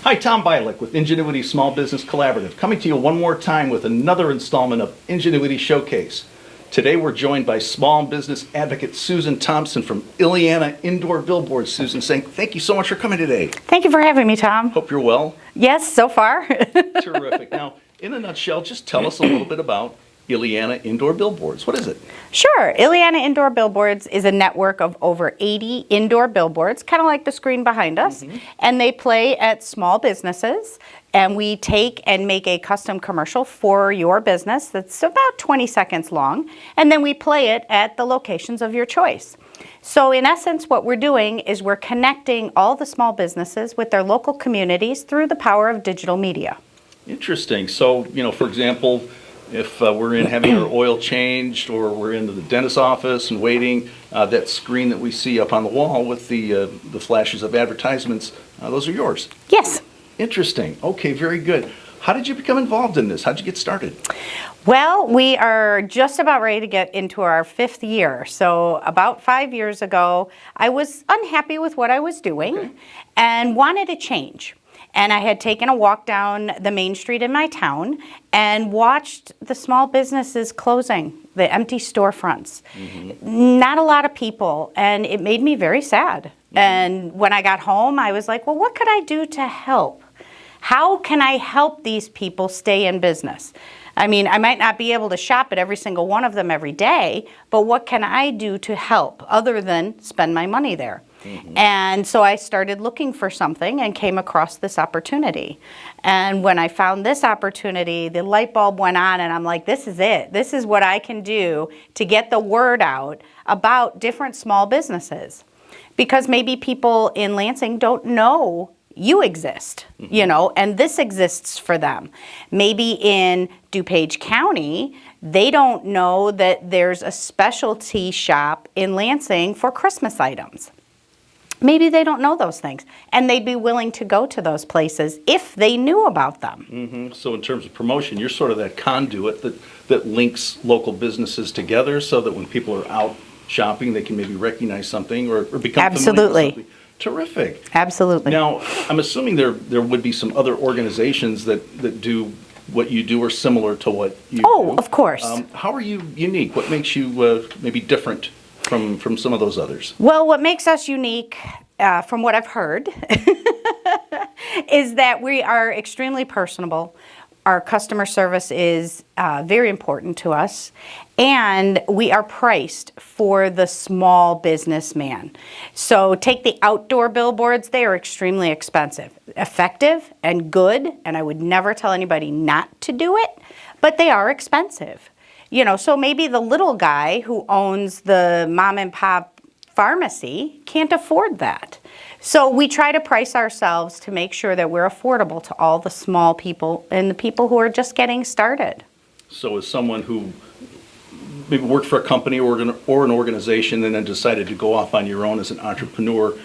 Hi, Tom Bialik with Ingenuity Small Business Collaborative, coming to you one more time with another installment of Ingenuity Showcase. Today we're joined by small business advocate Susan Thompson from Illiana Indoor Billboards. Susan, saying thank you so much for coming today. Thank you for having me, Tom. Hope you're well. Yes, so far. Terrific. Now, in a nutshell, just tell us a little bit about Illiana Indoor Billboards. What is it? Sure. Illiana Indoor Billboards is a network of over 80 indoor billboards, kind of like the screen behind us, and they play at small businesses, and we take and make a custom commercial for your business that's about 20 seconds long, and then we play it at the locations of your choice. So in essence, what we're doing is we're connecting all the small businesses with their local communities through the power of digital media. Interesting. So, for example, if we're in having our oil changed, or we're in the dentist's office and waiting, that screen that we see up on the wall with the flashes of advertisements, those are yours. Yes. Interesting. Okay, very good. How did you become involved in this? How did you get started? Well, we are just about ready to get into our 5th year. So about 5 years ago, I was unhappy with what I was doing and wanted a change. And I had taken a walk down the main street in my town and watched the small businesses closing, the empty storefronts. Not a lot of people, and it made me very sad. And when I got home, I was like, well, what could I do to help? How can I help these people stay in business? I mean, I might not be able to shop at every single one of them every day, but what can I do to help other than spend my money there? And so I started looking for something and came across this opportunity. And when I found this opportunity, the light bulb went on, and I'm like, this is it. This is what I can do to get the word out about different small businesses. Because maybe people in Lansing don't know you exist, and this exists for them. Maybe in DuPage County, they don't know that there's a specialty shop in Lansing for Christmas items. Maybe they don't know those things, and they'd be willing to go to those places if they knew about them. So in terms of promotion, you're sort of that conduit that links local businesses together, so that when people are out shopping, they can maybe recognize something or become familiar with something. Terrific. Absolutely. Now, I'm assuming there would be some other organizations that do what you do or similar to what you do. Oh, of course. How are you unique? What makes you maybe different from some of those others? Well, what makes us unique, from what I've heard, is that we are extremely personable. Our customer service is very important to us, and we are priced for the small businessman. So take the outdoor billboards, they are extremely expensive, effective and good, and I would never tell anybody not to do it, but they are expensive. So maybe the little guy who owns the mom and pop pharmacy can't afford that. So we try to price ourselves to make sure that we're affordable to all the small people and the people who are just getting started. So as someone who maybe worked for a company or an organization and then decided to go off on your own as an entrepreneur,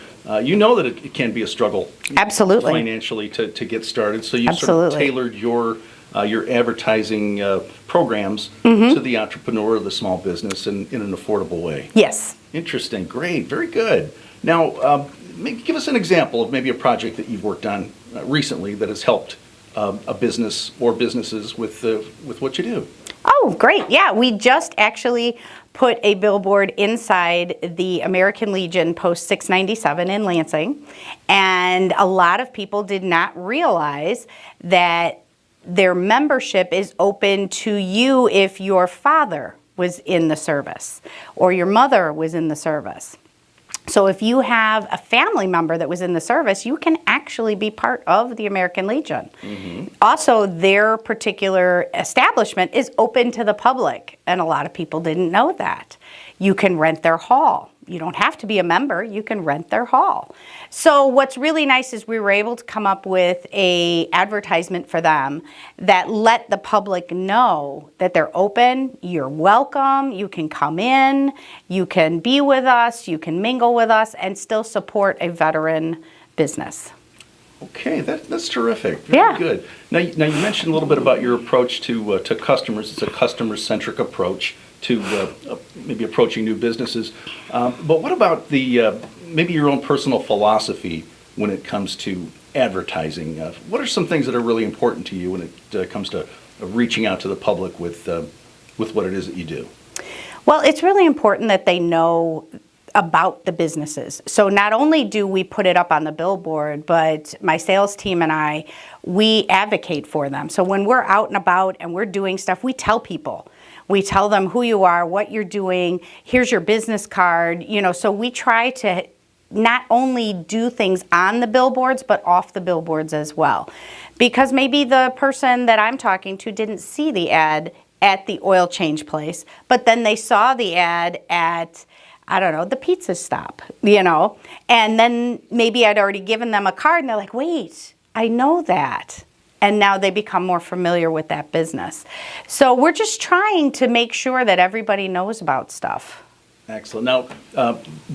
you know that it can be a struggle. Absolutely. Financially to get started. So you Absolutely. sort of tailored your advertising programs to the entrepreneur or the small business in an affordable way. Yes. Interesting. Great. Very good. Now, maybe give us an example of maybe a project that you've worked on recently that has helped a business or businesses with what you do. Oh, great. Yeah, we just actually put a billboard inside the American Legion Post 697 in Lansing, and a lot of people did not realize that their membership is open to you if your father was in the service or your mother was in the service. So if you have a family member that was in the service, you can actually be part of the American Legion. Also, their particular establishment is open to the public, and a lot of people didn't know that. You can rent their hall. You don't have to be a member, you can rent their hall. So what's really nice is we were able to come up with an advertisement for them that let the public know that they're open, you're welcome, you can come in, you can be with us, you can mingle with us, and still support a veteran business. Okay, that's terrific. Very good. Now you mentioned a little bit about your approach to customers. It's a customer-centric approach to maybe approaching new businesses. But what about maybe your own personal philosophy when it comes to advertising. What are some things that are really important to you when it comes to reaching out to the public with what it is that you do? Well, it's really important that they know about the businesses. So not only do we put it up on the billboard, but my sales team and I, we advocate for them. So when we're out and about and we're doing stuff, we tell people. We tell them who you are, what you're doing, here's your business card, so we try to not only do things on the billboards, but off the billboards as well. Because maybe the person that I'm talking to didn't see the ad at the oil change place, but then they saw the ad at, I don't know, the pizza stop, and then maybe I'd already given them a card and they're like, wait, I know that. And now they become more familiar with that business. So we're just trying to make sure that everybody knows about stuff. Excellent. Now,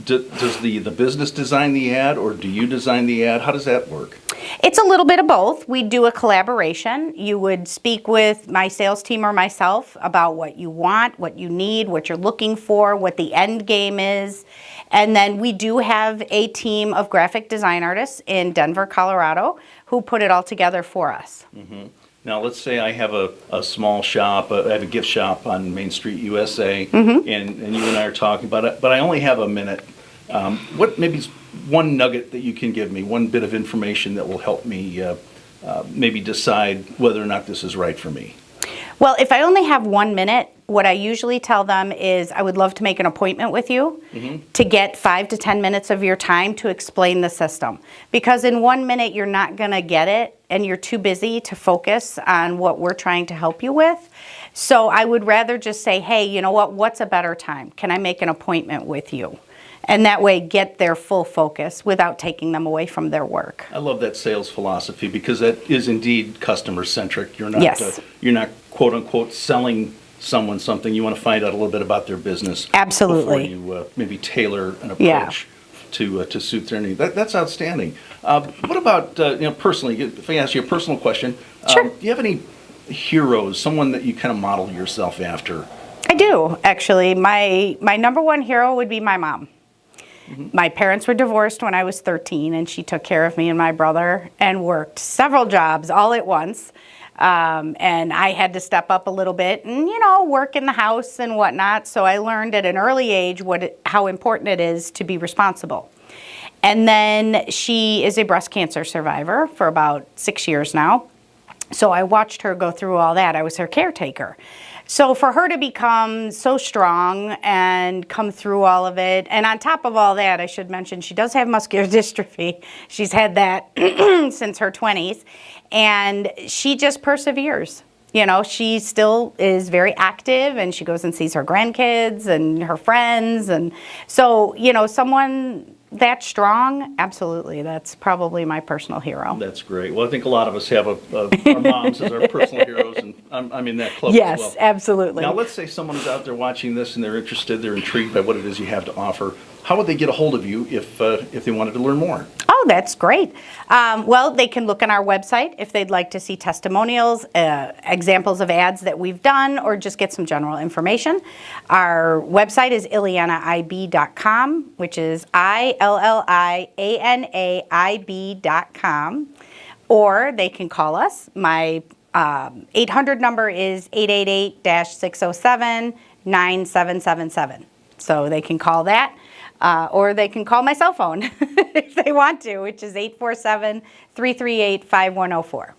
does the business design the ad, or do you design the ad? How does that work? It's a little bit of both. We do a collaboration. You would speak with my sales team or myself about what you want, what you need, what you're looking for, what the end game is. And then we do have a team of graphic design artists in Denver, Colorado, who put it all together for us. Mm-hmm. Now, let's say I have a small shop, I have a gift shop on Main Street, USA, and you and I are talking about it, but I only have a minute. What maybe one nugget that you can give me, one bit of information that will help me maybe decide whether or not this is right for me? Well, if I only have 1 minute, what I usually tell them is I would love to make an appointment with you to get 5 to 10 minutes of your time to explain the system. Because in 1 minute, you're not going to get it, and you're too busy to focus on what we're trying to help you with. So I would rather just say, hey, you know what, what's a better time? Can I make an appointment with you? And that way get their full focus without taking them away from their work. I love that sales philosophy, because that is indeed customer centric. You're not Yes. You're not quote unquote selling someone something. You want to find out a little bit about their business. Absolutely. Before you maybe tailor an approach to suit their need. That's outstanding. What about personally? If I ask you a personal question, Sure. Do you have any heroes, someone that you kind of model yourself after? I do, actually. My number one hero would be my mom. My parents were divorced when I was 13, and she took care of me and my brother and worked several jobs all at once. And I had to step up a little bit and, work in the house and whatnot. So I learned at an early age how important it is to be responsible. And then she is a breast cancer survivor for about 6 years now. So I watched her go through all that. I was her caretaker. So for her to become so strong and come through all of it, and on top of all that, I should mention she does have muscular dystrophy. She's had that since her 20s, and she just perseveres. She still is very active, and she goes and sees her grandkids and her friends, and so, someone that strong, absolutely. That's probably my personal hero. That's great. Well, I think a lot of us have our moms as our personal heroes, and I'm in that club as well. Yes, absolutely. Now, let's say someone is out there watching this and they're interested, they're intrigued by what it is you have to offer. How would they get a hold of you if they wanted to learn more? Oh, that's great. Well, they can look on our website if they'd like to see testimonials, examples of ads that we've done, or just get some general information. Our website is illianaib.com, which is ILLIANAIB.com. Or they can call us. My 800 number is 888-607-9777. So they can call that. Or they can call my cell phone if they want to, which is 847-338-5104.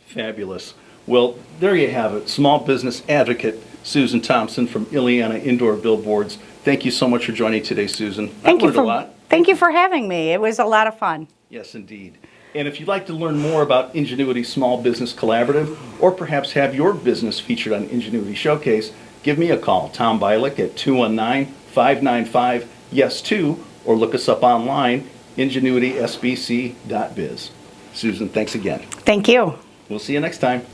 Fabulous. Well, there you have it. Small business advocate Susan Thompson from Illiana Indoor Billboards. Thank you so much for joining today, Susan. I've learned a lot. Thank you for having me. It was a lot of fun. Yes, indeed. And if you'd like to learn more about Ingenuity Small Business Collaborative, or perhaps have your business featured on Ingenuity Showcase, give me a call, Tom Bialik, at 219-595-YES2, or look us up online, ingenuitysbc.biz. Susan, thanks again. Thank you. We'll see you next time.